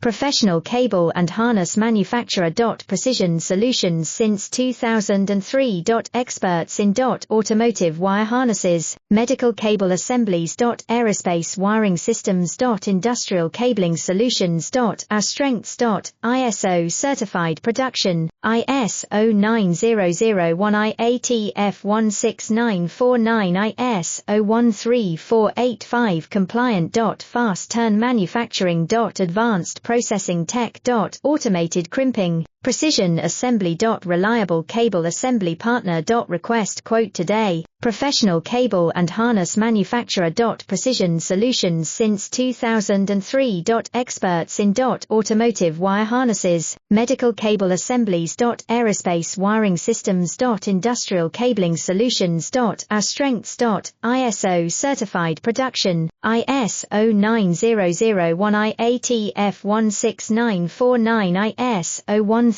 professional cable and harness manufacturer. Precision Solutions since 2003. Experts in automotive wire harnesses, medical cable assemblies. Aerospace wiring systems. Industrial cabling solutions. Our strengths. ISO certified production, ISO 9001 IATF 16949 ISO 13485 compliant. Fast turn manufacturing. Advanced processing tech. Automated crimping, precision assembly. Reliable cable assembly partner. Request quote today. Professional cable and harness manufacturer. Precision Solutions since 2003. Experts in automotive wire harnesses, medical cable assemblies. Aerospace wiring systems. Industrial cabling solutions. Our strengths. ISO certified production, ISO 9001 IATF 16949 ISO 13